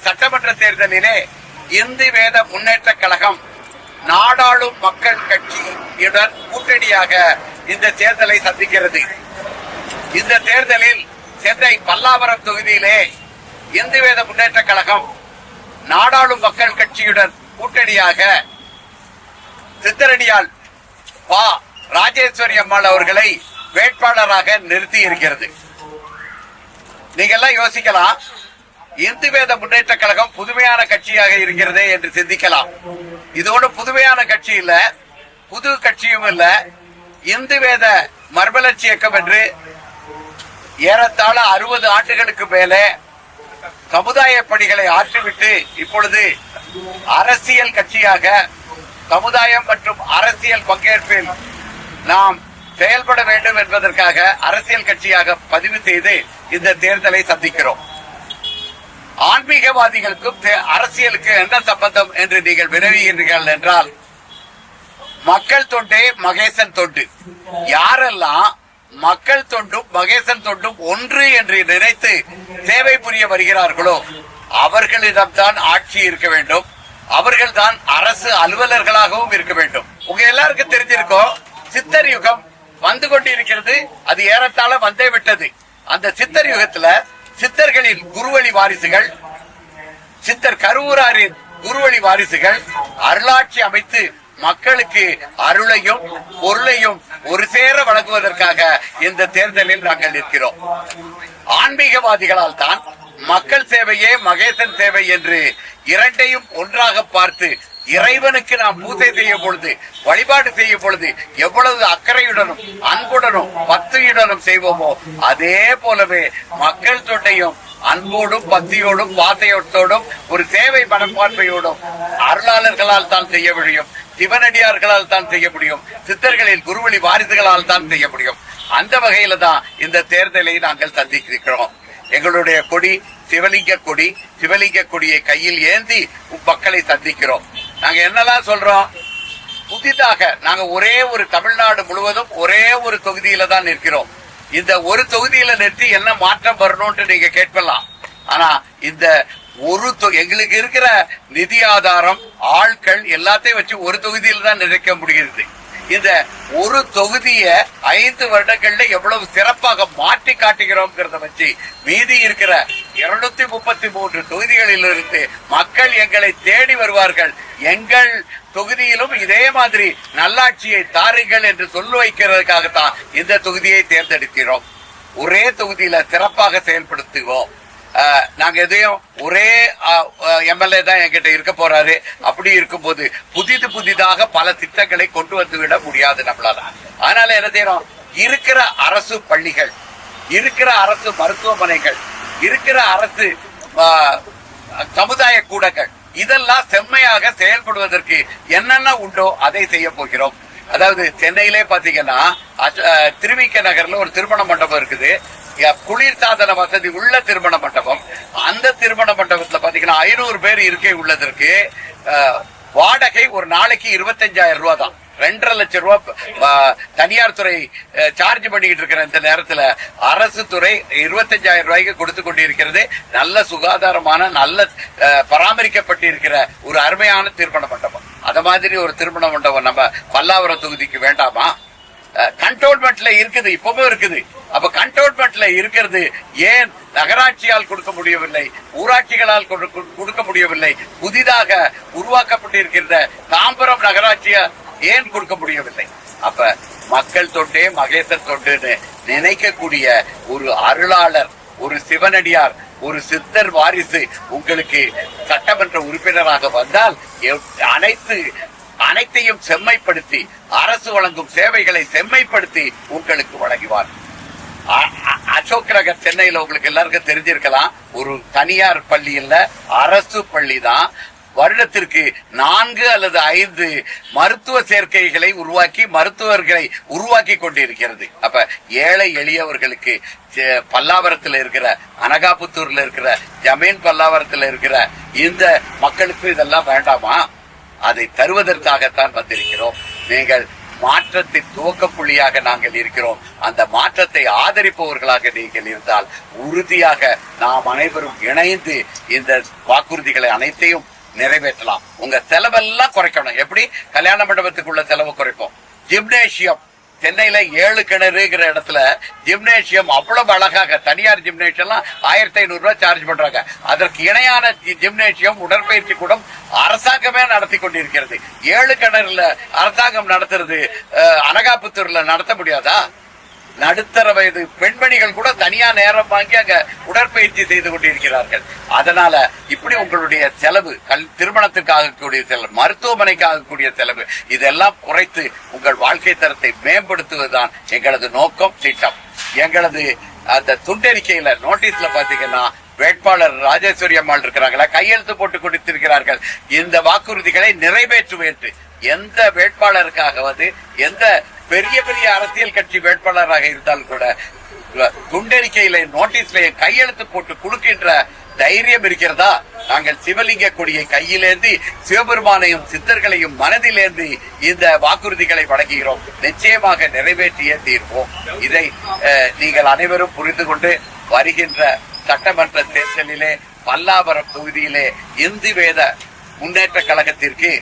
சட்டமன்ற தேர்தலிலே இந்து வேத முன்னேற்ற கழகம் நாடாளும் மக்கள் கட்சியுடன் கூட்டணியாக இந்த தேர்தலை சந்திக்கிறது. இந்த தேர்தலில் சென்னை பல்லாவரம் தொகுதியிலே இந்து வேத முன்னேற்ற கழகம் நாடாளும் மக்கள் கட்சியுடன் கூட்டணியாக சித்தரடியால் பா ராஜேஸ்வரி அம்மாள் அவர்களை வேட்பாளராக நிறுத்தி இருக்கிறது. நீங்க எல்லாம் யோசிக்கலாம், இந்து வேத முன்னேற்ற கழகம் புதுமையான கட்சியாக இருக்கிறதே என்று சிந்திக்கலாம். இதோடு புதுமையான கட்சி இல்ல, புது கட்சியும் இல்ல. இந்து வேத மறுமலர்ச்சி இயக்கம் என்று ஏறத்தாழ 60 ஆண்டுகளுக்கு மேலே சமுதாய பணிகளை ஆற்றிவிட்டு இப்பொழுது அரசியல் கட்சியாக சமுதாயம் மற்றும் அரசியல் பங்கேற்பில் நாம் செயல்பட வேண்டும் என்பதற்காக அரசியல் கட்சியாக பதிவு செய்து இந்த தேர்தலை சந்திக்கிறோம். ஆன்மீகவாதிகளுக்கும் அரசியலுக்கு என்ன சம்பந்தம் என்று நீங்கள் வினவுகிறீர்கள் என்றால், மக்கள் தொண்டே மகேசன் தொண்டு. யாரெல்லாம் மக்கள் தொண்டும் மகேசன் தொண்டும் ஒன்று என்று நினைத்து சேவை புரிய வருகிறார்களோ அவர்களிடம்தான் ஆட்சி இருக்க வேண்டும். அவர்கள்தான் அரசு அலுவலர்களாகவும் இருக்க வேண்டும். உங்க எல்லாருக்கும் தெரிஞ்சிருக்கோம், சித்தர் யுகம் வந்து கொண்டிருக்கிறது. அது ஏறத்தாழ வந்தே விட்டது. அந்த சித்தர் யுகத்துல சித்தர்களின் குருவழி வாரிசுகள், சித்தர் கருவூராரின் குருவழி வாரிசுகள் அருளாட்சி அமைத்து மக்களுக்கு அருளையும் பொருளையும் ஒரு சேர வழங்குவதற்காக இந்த தேர்தலில் நாங்கள் இருக்கிறோம். ஆன்மீகவாதிகளால் தான் மக்கள் சேவையே மகேசன் சேவை என்று இரண்டையும் ஒன்றாக பார்த்து இறைவனுக்கு நாம் பூஜை செய்யும் பொழுது, வழிபாடு செய்யும் பொழுது எவ்வளவு அக்கறையுடனும் அன்புடனும் பக்தியுடனும் செய்வோமோ அதே போலவே மக்கள் தொண்டையும் அன்போடும் பக்தியோடும் வாசையோடும் ஒரு சேவை மனப்பான்மையோடும் அருளாளர்களால் தான் செய்ய முடியும், சிவனடியார்களால் தான் செய்ய முடியும், சித்தர்களின் குருவழி வாரிசுகளால் தான் செய்ய முடியும். அந்த வகையில தான் இந்த தேர்தலை நாங்கள் சந்திக்கிறோம். எங்களுடைய கொடி சிவலிங்க கொடி. சிவலிங்க கொடியை கையில் ஏந்தி மக்களை சந்திக்கிறோம். நாங்க என்னெல்லாம் சொல்றோம், புதிதாக நாங்க ஒரே ஒரு தமிழ்நாடு முழுவதும் ஒரே ஒரு தொகுதியில தான் நிற்கிறோம். இந்த ஒரு தொகுதியில நிறுத்தி என்ன மாற்றம் வரணும்னு நீங்க கேட்கலாம். ஆனா இந்த எங்களுக்கு இருக்கிற நிதி ஆதாரம், ஆட்கள் எல்லாத்தையும் வச்சு ஒரு தொகுதியில தான் நிறைக்க முடிகிறது. இந்த ஒரு தொகுதிய 5 வருடங்கள்ல எவ்வளவு சிறப்பாக மாற்றி காட்டுகிறோம் வச்சு மீதி இருக்கிற 233 தொகுதிகளிலிருந்து மக்கள் எங்களை தேடி வருவார்கள். எங்கள் தொகுதியிலும் இதே மாதிரி நல்லாட்சியை தாருங்கள் என்று சொல்ல வைக்கிறதுக்காகத்தான் இந்த தொகுதியை தேர்ந்தெடுக்கிறோம். ஒரே தொகுதியில சிறப்பாக செயல்படுத்துவோம். நாங்க எதையும் ஒரே எம்எல்ஏ தான் என்கிட்ட இருக்க போறாரு. அப்படி இருக்கும்போது புதிதாக பல திட்டங்களை கொண்டு வந்து விட முடியாது நம்மளால. அதனால என்ன செய்யறோம், இருக்கிற அரசு பள்ளிகள், இருக்கிற அரசு மருத்துவமனைகள், இருக்கிற அரசு சமுதாய கூடங்கள் இதெல்லாம் செம்மையாக செயல்படுவதற்கு என்னென்ன உண்டோ அதை செய்ய போகிறோம். அதாவது சென்னையிலே பாத்தீங்கன்னா திருவிக நகர்ல ஒரு திருமண மண்டபம் இருக்குது, குளிர்சாதன வசதி உள்ள திருமண மண்டபம். அந்த திருமண மண்டபத்துல பாத்தீங்கன்னா 500 பேர் இருக்கை உள்ளதற்கு வாடகை ஒரு நாளைக்கு 25,000 ரூபாய் தான். 2.5 லட்சம் ரூபாய் தனியார் துறை சார்ஜ் பண்ணிக்கிட்டு இருக்கிற இந்த நேரத்துல அரசு துறை 25,000 ரூபாய்க்கு கொடுத்து கொண்டிருக்கிறது. நல்ல சுகாதாரமான நல்ல பராமரிக்கப்பட்டிருக்கிற ஒரு அருமையான திருமண மண்டபம். அத மாதிரி ஒரு திருமண மண்டபம் நம்ம பல்லாவரம் தொகுதிக்கு வேண்டாமா? கண்டோன்மெண்ட்ல இருக்குது, இப்பவும் இருக்குது. அப்ப கண்டோன்மெண்ட்ல இருக்கிறது ஏன் நகராட்சியால் கொடுக்க முடியவில்லை, ஊராட்சிகளால் கொடுக்க முடியவில்லை? புதிதாக உருவாக்கப்பட்டிருக்கின்ற தாம்பரம் நகராட்சியால் ஏன் கொடுக்க முடியவில்லை? அப்ப மக்கள் தொண்டே மகேசன் தொண்டுன்னு நினைக்கக்கூடிய ஒரு அருளாளர், ஒரு சிவனடியார், ஒரு சித்தர் வாரிசு உங்களுக்கு சட்டமன்ற உறுப்பினராக வந்தால் அனைத்தையும் செம்மைப்படுத்தி அரசு வழங்கும் சேவைகளை செம்மைப்படுத்தி உங்களுக்கு வழங்குவார். அசோக் நகர் சென்னையில உங்களுக்கு எல்லாருக்கும் தெரிஞ்சிருக்கலாம், ஒரு தனியார் பள்ளி இல்ல, அரசு பள்ளி தான். வருடத்திற்கு 4 அல்லது 5 மருத்துவ சேர்க்கைகளை உருவாக்கி மருத்துவர்களை உருவாக்கி கொண்டிருக்கிறது. அப்ப ஏழை எளியவர்களுக்கு பல்லாவரத்தில் இருக்கிற, அனகாபுத்தூர்ல இருக்கிற, ஜமீன் பல்லாவரத்தில் இருக்கிற இந்த மக்களுக்கு இதெல்லாம் வேண்டாமா? அதை தருவதற்காகத்தான் வந்திருக்கிறோம். நீங்கள் மாற்றத்தின் துவக்க புள்ளியாக நாங்கள் இருக்கிறோம். அந்த மாற்றத்தை ஆதரிப்பவர்களாக நீங்கள் இருந்தால் உறுதியாக நாம் அனைவரும் இணைந்து இந்த வாக்குறுதிகளை அனைத்தையும் நிறைவேற்றலாம். உங்க செலவெல்லாம் குறைக்கணும். எப்படி? கல்யாண மண்டபத்துக்குள்ள செலவு குறைப்போம். ஜிம்னேசியம் சென்னையில 7 கிணறுங்கிற இடத்துல ஜிம்னேசியம் அவ்வளவு அழகாக, தனியார் ஜிம்னேசியம்லாம் 1500 ரூபாய் சார்ஜ் பண்றாங்க. அதற்கு இணையான ஜிம்னேசியம் உடற்பயிற்சி கூடம் அரசாங்கமே நடத்தி கொண்டிருக்கிறது. 7 கிணறுல அரசாங்கம் நடத்துறது அனகாபுத்தூர்ல நடத்த முடியாதா? நடுத்தர வயது பெண்மணிகள் கூட தனியா நேரம் வாங்கி அங்க உடற்பயிற்சி செய்து கொண்டிருக்கிறார்கள். அதனால இப்படி உங்களுடைய செலவு, திருமணத்திற்கு ஆகக்கூடிய செலவு, மருத்துவமனைக்கு ஆகக்கூடிய செலவு, இதெல்லாம் குறைத்து உங்கள் வாழ்க்கை தரத்தை மேம்படுத்துவதுதான் எங்களது நோக்கம், திட்டம். எங்களது அந்த துண்டறிக்கையில நோட்டீஸ்ல பாத்தீங்கன்னா வேட்பாளர் ராஜேஸ்வரி அம்மாள் இருக்கிறாங்களா, கையெழுத்து போட்டு கொடுத்திருக்கிறார்கள். இந்த வாக்குறுதிகளை நிறைவேற்றுவேன். எந்த வேட்பாளருக்காகவது, எந்த பெரிய பெரிய அரசியல் கட்சி வேட்பாளராக இருந்தால் கூட துண்டறிக்கையில நோட்டீஸ்ல கையெழுத்து போட்டு கொடுக்கின்ற தைரியம் இருக்கிறதா? நாங்கள் சிவலிங்க கொடியை கையிலேந்தி சிவபெருமானையும் சித்தர்களையும் மனதிலேந்தி இந்த வாக்குறுதிகளை வழங்குகிறோம். நிச்சயமாக நிறைவேற்றியே தீர்ப்போம். இதை நீங்கள் அனைவரும் புரிந்து கொண்டு வருகின்ற சட்டமன்ற தேர்தலிலே பல்லாவரம் தொகுதியிலே இந்து வேத முன்னேற்ற கழகத்திற்கு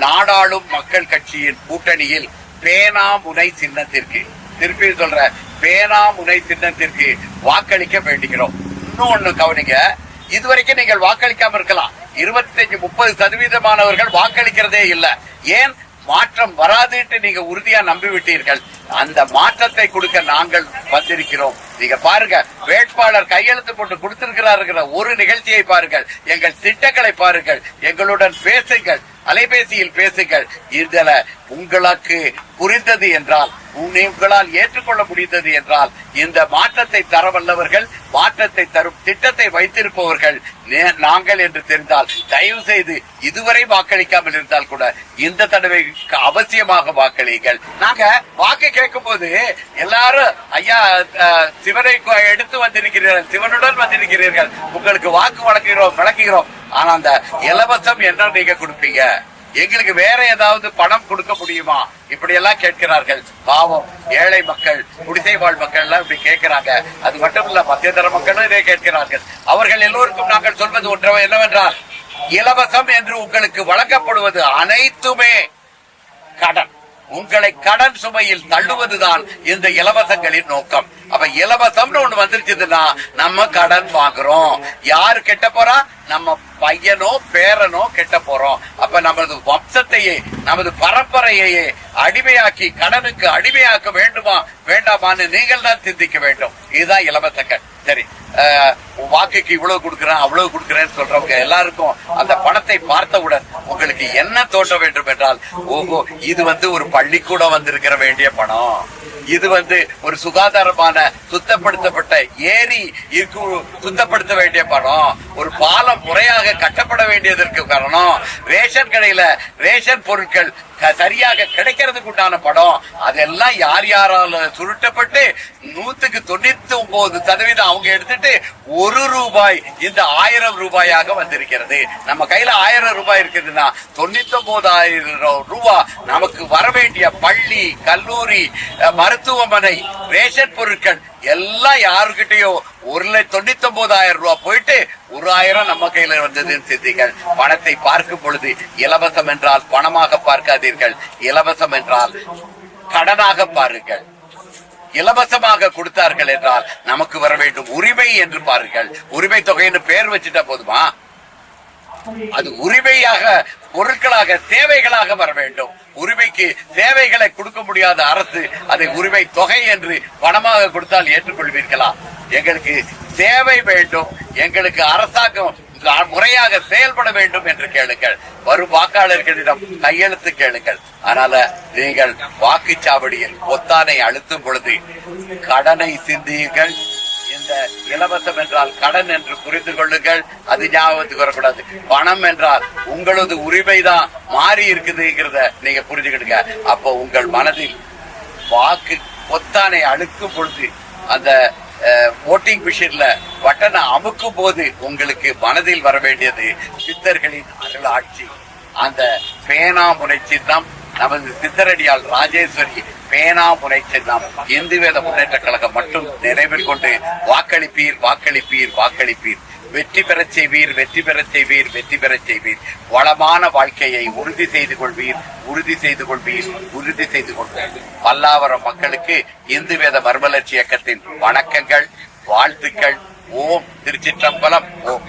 நாடாளும் மக்கள் கட்சியின் கூட்டணியில் பேனாமுனை சின்னத்திற்கு, திருப்பி சொல்ற பேனாமுனை சின்னத்திற்கு வாக்களிக்க வேண்டுகிறோம். இன்னொன்னு கவனிங்க, இதுவரைக்கும் நீங்கள் வாக்களிக்காம இருக்கலாம். 25-30% வாக்களிக்கிறதே இல்ல. ஏன்? மாற்றம் வராதுன்னு நீங்க உறுதியா நம்பிவிட்டீர்கள். அந்த மாற்றத்தை கொடுக்க நாங்கள் வந்திருக்கிறோம். நீங்க பாருங்க, வேட்பாளர் கையெழுத்து போட்டு கொடுத்திருக்கிறார்கள். ஒரு நிகழ்ச்சியை பாருங்கள், எங்கள் திட்டங்களை பாருங்கள், எங்களுடன் பேசுங்கள், அலைபேசியில் பேசுங்கள். இதுல உங்களுக்கு புரிந்தது என்றால், உங்களால் ஏற்றுக்கொள்ள முடிந்தது என்றால், இந்த மாற்றத்தை தர வல்லவர்கள், மாற்றத்தை தரும் திட்டத்தை வைத்திருப்பவர்கள் நாங்கள் என்று தெரிந்தால் தயவு செய்து இதுவரை வாக்களிக்காமல் இருந்தால் கூட இந்த தடவை அவசியமாக வாக்களியுங்கள். நாங்க வாக்கு கேட்கும் போது எல்லாரும் ஐயா சிவனை எடுத்து வந்திருக்கிறீர்கள், சிவனுடன் வந்திருக்கிறீர்கள், உங்களுக்கு வாக்கு வழங்குகிறோம். ஆனா அந்த இலவசம் என்ன நீங்க கொடுப்பீங்க? எங்களுக்கு வேற ஏதாவது பணம் கொடுக்க முடியுமா? இப்படி எல்லாம் கேட்கிறார்கள். பாவம் ஏழை மக்கள், குடிசை வாழ் மக்கள் எல்லாம் இப்படி கேட்கிறாங்க. அது மட்டும் இல்ல, மத்தியதர மக்களும் இதை கேட்கிறார்கள். அவர்கள் எல்லோருக்கும் நாங்கள் சொல்வது ஒன்று என்னவென்றால், இலவசம் என்று உங்களுக்கு வழங்கப்படுவது அனைத்துமே கடன். உங்களை கடன் சுமையில் தள்ளுவதுதான் இந்த இலவசங்களின் நோக்கம். அப்ப இலவசம்னு ஒண்ணு வந்துருச்சுன்னா நம்ம கடன் வாங்குறோம். யாரு கெட்ட போறா? நம்ம பையனோ பேரனோ கெட்ட போறோம். அப்ப நமது வம்சத்தையே, நமது பரம்பரையே அடிமையாக்கி கடனுக்கு அடிமையாக்க வேண்டுமா வேண்டாமான்னு நீங்கள் தான் சிந்திக்க வேண்டும். இதுதான் இலவசங்கள். சரி, வாக்குக்கு இவ்வளவு கொடுக்கிறேன் அவ்வளவு கொடுக்கிறேன்னு சொல்றவங்க எல்லாருக்கும் அந்த பணத்தை பார்த்தவுடன் உங்களுக்கு என்ன தோன்ற வேண்டும் என்றால், ஓஹோ இது ஒரு பள்ளிக்கூடம் வந்திருக்கிற வேண்டிய பணம், இது ஒரு சுகாதாரமான சுத்தப்படுத்தப்பட்ட ஏரி சுத்தப்படுத்த வேண்டிய பணம், ஒரு பாலம் முறையாக கட்டப்பட வேண்டியதற்கு காரணம், ரேஷன் கடையில ரேஷன் பொருட்கள் சரியாக கிடைக்கிறதுக்கு உண்டான படம், அதெல்லாம் யார் யாரால சுருட்டப்பட்டு 199% அவங்க எடுத்துட்டு 1 ரூபாய் இந்த 1000 ரூபாயாக வந்திருக்கிறது. நம்ம கையில 1000 ரூபாய் இருக்குதுன்னா 99,000 ரூபாய் நமக்கு வர வேண்டிய பள்ளி, கல்லூரி, மருத்துவமனை, ரேஷன் பொருட்கள் எல்லாம் யாருக்கிட்டையோ 1,99,000 ரூபாய் போயிட்டு 1,000 நம்ம கையில வந்ததுன்னு சிந்திகள். பணத்தை பார்க்கும் பொழுது இலவசம் என்றால் பணமாக பார்க்காதீர்கள், இலவசம் என்றால் கடனாக பாருங்கள். இலவசமாக கொடுத்தார்கள் என்றால் நமக்கு வர வேண்டும் உரிமை என்று பாருங்கள். உரிமை தொகைன்னு பேர் வச்சுட்டா போதுமா? அது உரிமையாக, பொருட்களாக, தேவைகளாக வர வேண்டும். உரிமைக்கு தேவைகளை கொடுக்க முடியாத அரசு அதை உரிமை தொகை என்று பணமாக கொடுத்தால் ஏற்றுக்கொள்வீர்களா? எங்களுக்கு தேவை வேண்டும், எங்களுக்கு அரசாங்கம் முறையாக செயல்பட வேண்டும் என்று கேளுங்கள். வரும் வாக்காளர்களிடம் கையெழுத்து கேளுங்கள். அதனால நீங்கள் வாக்குச்சாவடியில் பொத்தானை அழுத்தும் பொழுது கடனை சிந்தியுங்கள். இந்த இலவசம் என்றால் கடன் என்று புரிந்து கொள்ளுங்கள். அது ஞாபகத்துக்கு வரக்கூடாது. பணம் என்றால் உங்களது உரிமைதான் மாறி இருக்குதுங்கிறத நீங்க புரிஞ்சுக்கிடுங்க. அப்போ உங்கள் மனதில் வாக்கு பொத்தானை அழுக்கும் பொழுது, அந்த ஓட்டிங் மிஷின்ல பட்டனை அமுக்கும் போது உங்களுக்கு மனதில் வர வேண்டியது சித்தர்களின் அருள் ஆட்சி. அந்த பேனாமுனை சின்னம் நமது சித்தரடியால் ராஜேஸ்வரி பேனா முனை சின்னம் இந்து வேத முன்னேற்ற கழகம் மட்டும் நினைவில் கொண்டு வாக்களிப்பீர் வாக்களிப்பீர் வாக்களிப்பீர். வெற்றி பெறச் செய்வீர் வெற்றி பெறச் செய்வீர் வெற்றி பெறச் செய்வீர். வளமான வாழ்க்கையை உறுதி செய்து கொள்வீர் உறுதி செய்து கொள்வீர் உறுதி செய்து கொள்வீர். பல்லாவரம் மக்களுக்கு இந்து வேத மறுமலர்ச்சி இயக்கத்தின் வணக்கங்கள் வாழ்த்துக்கள். ஓம் திருச்சிற்றம்பலம். ஓம்